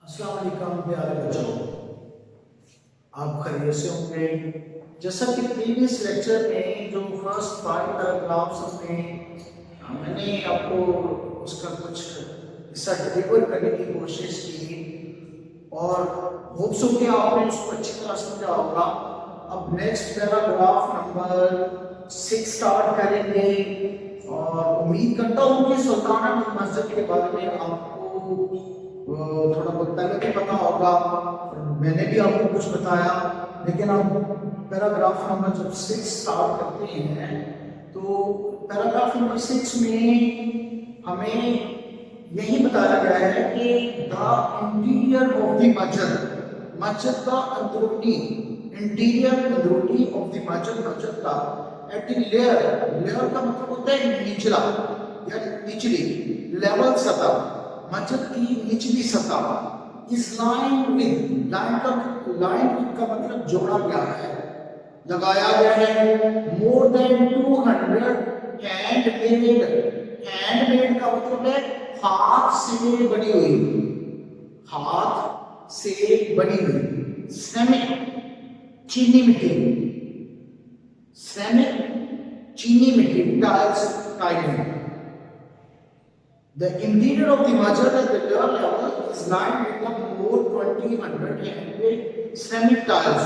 अस्सलाम वालेकुम प्यारे बच्चों, आप खैरियत से होंगे। जैसा कि प्रीवियस लेक्चर में जो फर्स्ट 5 पैराग्राफ्स मैंने आपको उसका कुछ हिस्सा डिलीवर करने की कोशिश की और होप्स हो कि आपने उसको अच्छी तरह समझा होगा। अब नेक्स्ट पैराग्राफ नंबर 6 स्टार्ट करेंगे और उम्मीद करता हूँ कि सुल्ताना मस्जिद के बारे में आपको थोड़ा बहुत पहले भी पता होगा, मैंने भी आपको कुछ बताया। लेकिन अब पैराग्राफ नंबर जब 6 स्टार्ट करते हैं तो पैराग्राफ नंबर 6 में हमें यही बताया गया है कि द इंटीरियर ऑफ द मस्जिद का अंदरूनी, इंटीरियर अंदरूनी ऑफ द मस्जिद का एट द लेयर का मतलब होता है निचला या निचली लेवल सतह, मस्जिद की निचली सतह इस लाइन का मतलब जोड़ा गया है, लगाया गया है। मोर देन 200 हैंडमेड का मतलब है हाथ से बनी हुई, हाथ से बनी हुई सिरेमिक चीनी मिट्टी tiles. The interior of the masjid at the lower level is lined with the more 200 handmade ceramic tiles.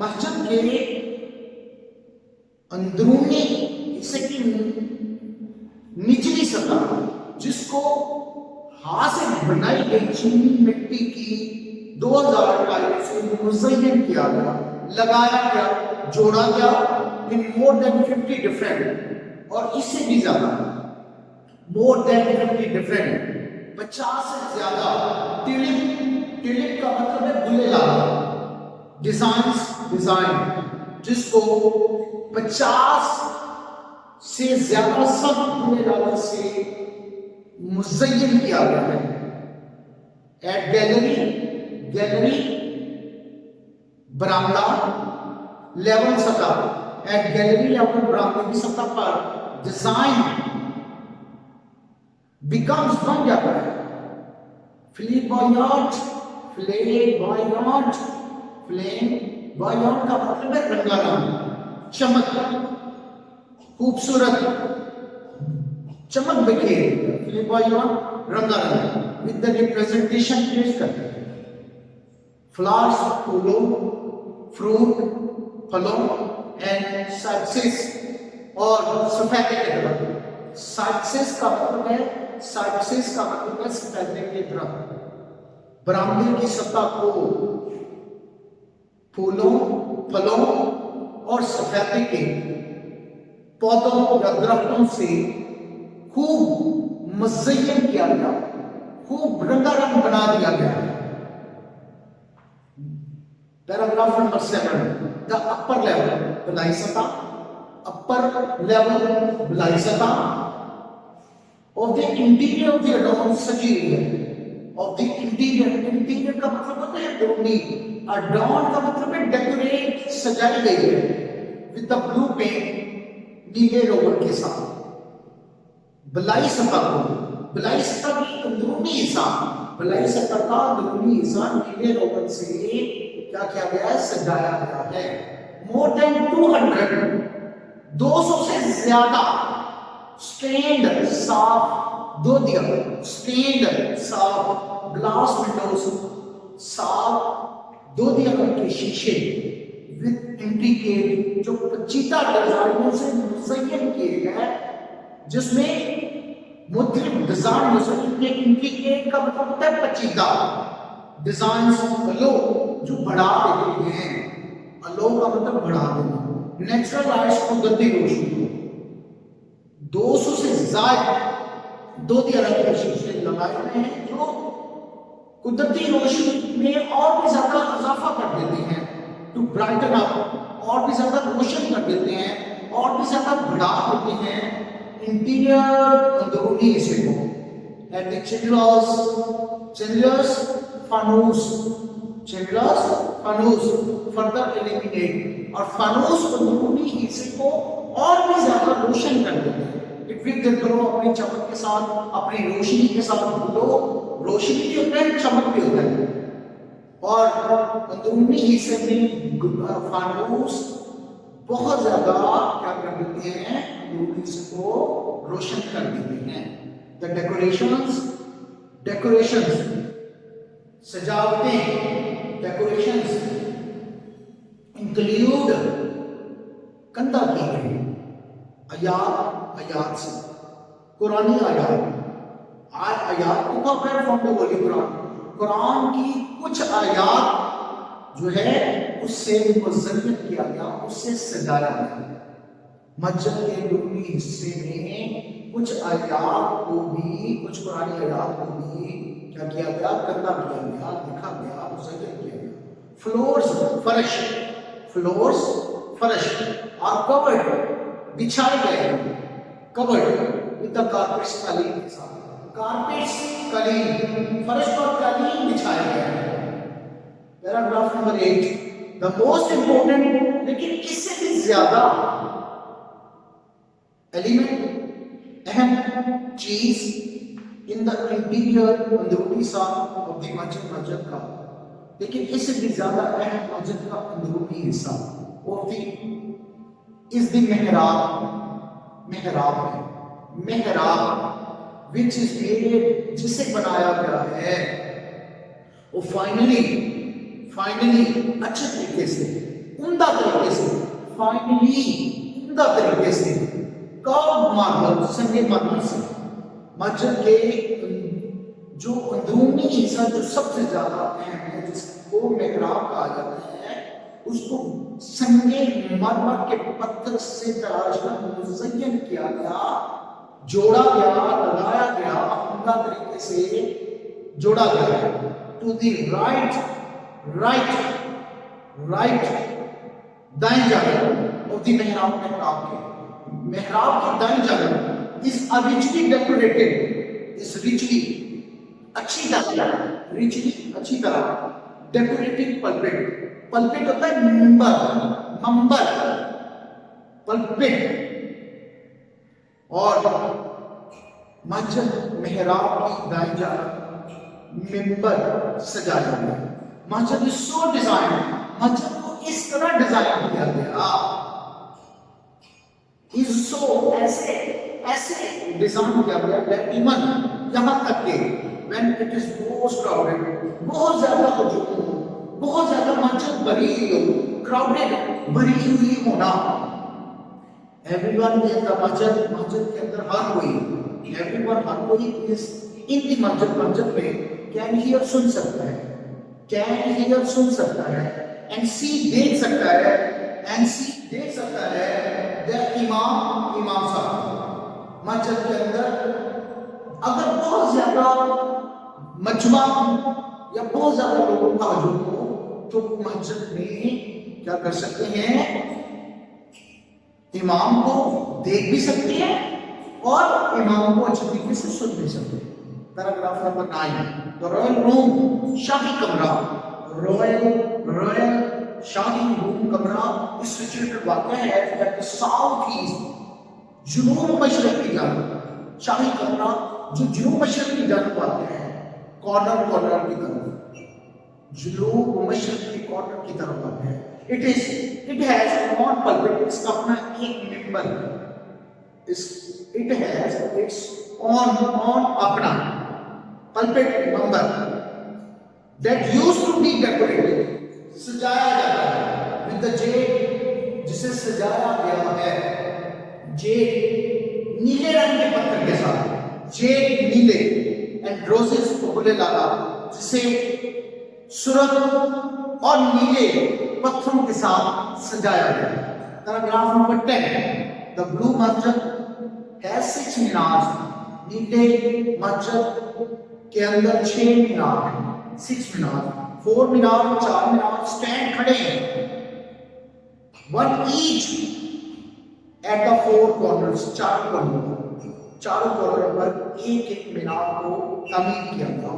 मस्जिद के अंदरूनी हिस्से की निचली सतह जिसको हाथ से बनाई गई चीनी मिट्टी की 2000 टाइलों से मुज़य्यन किया गया, लगाया गया, जोड़ा गया इन मोर देन 50 डिफरेंट, और इससे भी ज्यादा मोर देन 50 डिफरेंट 50 से ज्यादा टिलिप का मतलब है बुले लाल डिजाइन जिसको 50 से ज्यादा सब बुले लाल से मुज़य्यन किया गया है। एट गैलरी बरामदा लेवल सतह, एट गैलरी लेवल बरामदे की सतह पर डिजाइन बिकम्स बन जाता है फ्लेम बायॉट का मतलब है रंगारंग, चमक, खूबसूरत, चमक बिखेर, फ्लेम बायॉट रंगारंग विद द रिप्रेजेंटेशन पेश करते हैं। फ्लावर्स फूलों, फ्रूट फलों एंड साइप्सिस और सफेदे के दरख्त। साइप्सिस का मतलब है सफेदे के दरख्त। बरामदे की सतह को फूलों, फलों और सफेदे के पौधों या दरख्तों से खूब मुज़य्यन किया गया, खूब रंगारंग बना दिया गया है। Paragraph number 7, the upper level बुलाई सतह, अपर लेवल बुलाई सतह of the interior of the adorned सजी है। ऑफ द इंटीरियर का मतलब होता है अंदरूनी, अडोन का मतलब है डेकोरेट, सजाई गई है विद द ब्लू पेंट, नीले रोगन के साथ। बुलाई सतह की अंदरूनी हिस्सा, बुलाई सतह का अंदरूनी हिस्सा नीले रोगन से क्या किया गया है, सजाया गया है। मोर देन 200 से ज्यादा स्टेन्ड साफ ग्लास विंडोज, साफ 2 दिया के शीशे विद इंट्रिकेट, जो पेचीदा डिजाइनों से मुज़य्यन किए गए, जिसमें मुख्तलिफ डिजाइन मुज़य्यन के। इंट्रिकेट का मतलब होता है पेचीदा डिजाइन, अलो जो बढ़ा देते हैं, अलो का मतलब बढ़ा देना। नेचुरल लाइट्स, कुदरती रोशनी, 200 से ज्यादा 2 के शीशे लगाए गए हैं जो कुदरती रोशनी में और भी ज्यादा इजाफा कर देते हैं, टू ब्राइटन अप, और भी ज्यादा रोशन कर देते हैं, और भी ज्यादा बढ़ा देते हैं इंटीरियर अंदरूनी हिस्से को। एट द चिंडलर्स फानूस फर्दर एलिमिनेट, और फानूस अंदरूनी हिस्से को और भी ज्यादा रोशन कर देते हैं, इट विल ग्लो अपनी चमक के साथ, अपनी रोशनी के साथ। ग्लो रोशनी भी होता है, चमक भी होता है। और अंदरूनी हिस्से में फानूस बहुत ज्यादा क्या कर देते हैं, अंदरूनी हिस्से को रोशन कर देते हैं। द डेकोरेशंस सजावटें, डेकोरेशंस इंक्लूड कंधा की गई आयात से, कुरानी आयात को cover from the Holi Quran की कुछ आयात जो है उससे मुज़य्यन किया गया, उससे सजाया गया। मस्जिद के अंदरूनी हिस्से में कुछ आयात को भी, कुछ पुरानी आयात को भी क्या किया गया, कंधा किया गया, लिखा गया, मुज़य्यन किया गया। फ्लोर्स फर्श आर कवर्ड, बिछाए गए, कवर्ड विद द कारपेट्स, कालीन के साथ। कारपेट्स कालीन, फर्श पर कालीन बिछाया गया है। Paragraph number 8, the most important, लेकिन इससे भी ज्यादा एलिमेंट, अहम चीज इन द इंटीरियर, अंदरूनी साथ ऑफ द मस्जिद का, लेकिन इससे भी ज्यादा अहम मस्जिद का अंदरूनी हिस्सा ऑफ द इज द मेहराब विच इज मेड, जिसे बनाया गया है वो फाइनली अच्छे तरीके से, उम्दा तरीके से, उम्दा तरीके से कर्व मार्बल, संगमरमर से मस्जिद के जो अंदरूनी हिस्सा जो सबसे ज्यादा अहम है, जिसको मेहराब कहा जाता है, उसको संगमरमर के पत्थर से तराश कर मुज़य्यन किया गया, जोड़ा गया, लगाया गया, उम्दा तरीके से जोड़ा गया। टू दी राइट दाएं जानब ऑफ दी मेहराब की दाएं जानब इज रिचली डेकोरेटेड, अच्छी तरह डेकोरेटेड पल्पिट होता है मंबर पल्पिट। और मस्जिद मेहराब की दाईं जानब मिंबर सजाया गया। मस्जिद सो डिजाइन, मस्जिद को इस तरह डिजाइन किया गया, ऐसे डिजाइन किया गया दैट इवन यहां तक के when it is most crowded, बहुत ज्यादा हुजूम, बहुत ज्यादा मस्जिद भरी क्राउडेड, भरी हुई होना, everyone in the मस्जिद के अंदर हर कोई इस इन दी मस्जिद में कैन हियर सुन सकता है, एंड सी देख सकता है द इमाम साहब। मस्जिद के अंदर अगर बहुत ज्यादा मजमा या बहुत ज्यादा लोगों का हजूम हो तो मस्जिद में क्या कर सकते हैं, इमाम को देख भी सकते हैं और इमाम को अच्छी तरीके से सुन भी सकते हैं। Paragraph number 9, the royal room, शाही कमरा, रॉयल शाही रूम कमरा इस सिचुएटेड वाक़या है दैट द साउथ ईस्ट, जुनूब मशरक की जानब, शाही कमरा जो जुनूब मशरक की जानब आते हैं, कॉर्नर की तरफ, जुनूब मशरक की कॉर्नर की तरफ आते हैं। It has one pulpit, इसका अपना एक मिंबर, it has its own अपना pulpit member that used to be decorated, सजाया जाता है with the jade, जिसे सजाया गया है jade नीले रंग के पत्थर के साथ, jade नीले, and roses फूले लाला, जिसे सुर्ख और नीले पत्थरों के साथ सजाया गया। पैराग्राफ नंबर 10, द ब्लू मस्जिद हैज 6 मीनार, नीले मस्जिद के अंदर 6 मीनार हैं, 6 मीनार, 4 मीनार, 4 मीनार स्टैंड खड़े हैं, 1 ईच एट द 4 कॉर्नर्स, चारों कॉर्नर पर एक मीनार को तामीर किया गया।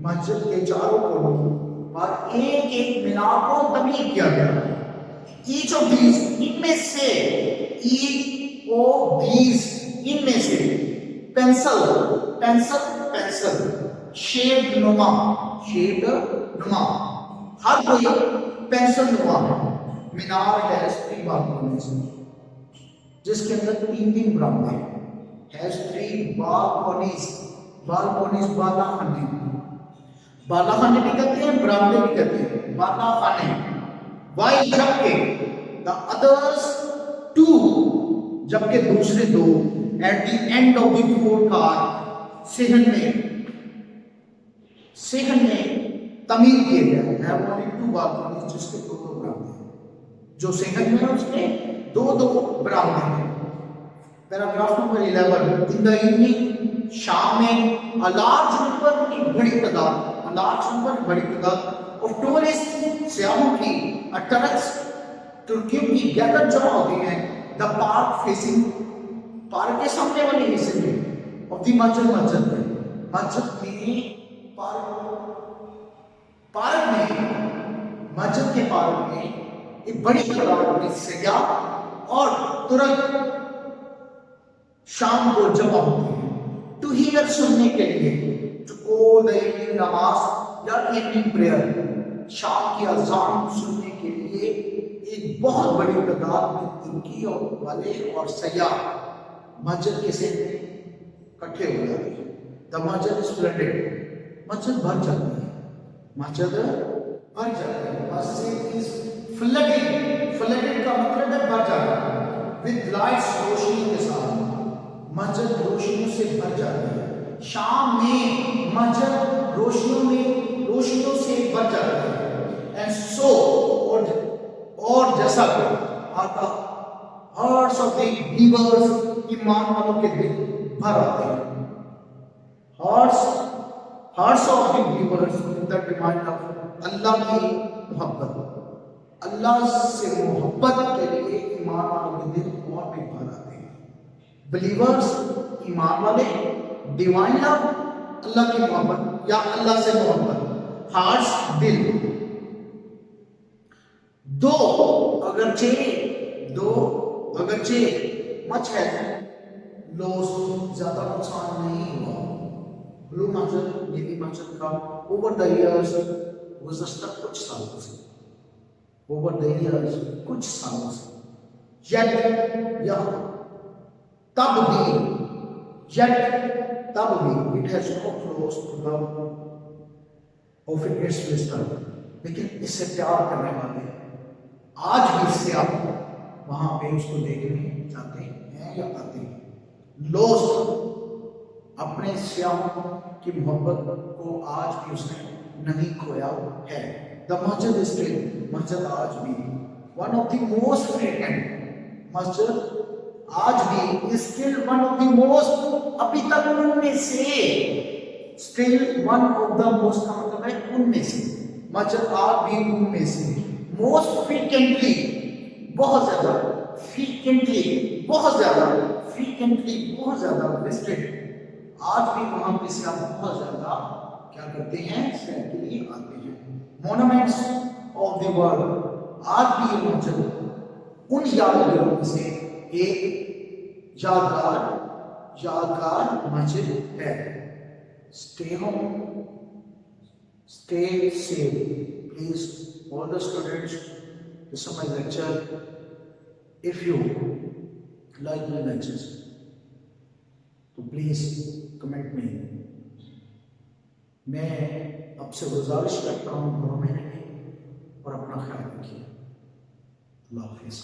मस्जिद के चारों कोनों पर एक मीनार को तमीर किया गया। ईच ऑफ दीज, इनमें से, ईच ऑफ दीज, इनमें से, पेंसिल, पेंसिल, पेंसिल, शेड नुमा, शेड नुमा, हर कोई पेंसिल नुमा है। मीनार है 3 बालकनीज, जिसके अंदर 3 बरामदे हैं। हैज 3 बालकनीज, बालकनीज बालाखाने, बालाखाने भी कहते हैं, बरामदे भी कहते हैं, बालाखाने। वाई, जबकि, द अदर्स 2, जबकि दूसरे 2, at the end of the fourth court, सेहन में तमीर किए गए हैं। ओनली 2 बालकनीज, जिसके 2 बरामदे हैं। जो सेहन में है उसके 2 बरामदे हैं। Paragraph number 11, in the evening, शाम में, अ लार्ज नंबर, एक बड़ी तादाद, अ लार्ज नंबर, बड़ी तादाद ऑफ टूरिस्ट, सयाहों की, टरक्स, तुर्कियों की गैदर जमा होती हैं। द पार्क फेसिंग, पार्क के सामने वाले हिस्से में, ऑफ द मस्जिद, मस्जिद में, पार्क में, मस्जिद के पार्क में एक बड़ी तादाद में सयाह और तुर्क शाम को जमा होते हैं। टू हियर, सुनने के लिए, टू गो द इवनिंग नमाज या इवनिंग प्रेयर, शाम की अजान सुनने के लिए एक बहुत बड़ी तादाद में तुर्की वाले और सयाह मस्जिद के से इकट्ठे हो जाते हैं। द मस्जिद इज फ्लडेड, मस्जिद भर जाती है, मस्जिद भर जाती है। मस्जिद इज फ्लडेड, फ्लडेड का मतलब है भर जाना, विद लाइट्स, रोशनी के साथ, मस्जिद रोशनियों से भर जाती है। शाम में मस्जिद रोशनियों से भर जाती है। एंड सो, और जैसा कि आता, हार्ट्स ऑफ द बिलीवर्स, ईमान वालों के दिल भर आते हैं। Hearts of the believers, the demand of Allah की मोहब्बत, अल्लाह से मोहब्बत के लिए ईमान वालों के दिल और भी भर आते हैं। बिलीवर्स, ईमान वाले, डिवाइन लव, अल्लाह की मोहब्बत या अल्लाह से मोहब्बत, हार्ट्स, दिल। दो अगरचे मच है लॉस, ज्यादा नुकसान नहीं हुआ। ब्लू मस्जिद, नीली मस्जिद का ओवर द इयर्स, गुज़श्ता कुछ सालों से, ओवर द इयर्स, कुछ सालों से, या तब भी it has not lost the of its wisdom, लेकिन इससे प्यार करने वाले आज भी इससे आप वहां पे उसको देखने जाते हैं या आते हैं। लॉस्ट, अपने सयाहों की मोहब्बत को आज भी उसने नहीं खोया है। द मस्जिद स्टिल, मस्जिद आज भी, one of the most frequent, मस्जिद आज भी still one of the most, अभी तक उनमें से, still one of the most का मतलब है उनमें से, मस्जिद आज भी उनमें से, मोस्ट फ्रीक्वेंटली, बहुत ज्यादा, फ्रीक्वेंटली बहुत ज्यादा विजिटेड, आज भी वहां पे से आप बहुत ज्यादा क्या करते हैं, सैर के लिए आते हैं। मोन्यूमेंट्स ऑफ द वर्ल्ड, आज भी ये मस्जिद उन यादगारों में से एक यादगार मस्जिद है। Stay home, stay safe, please all the students, this is my lecture. If you like my lectures, तो please comment me. मैं आपसे गुजारिश करता हूँ घरों में रहिए और अपना ख्याल रखिए। अल्लाह हाफिज़।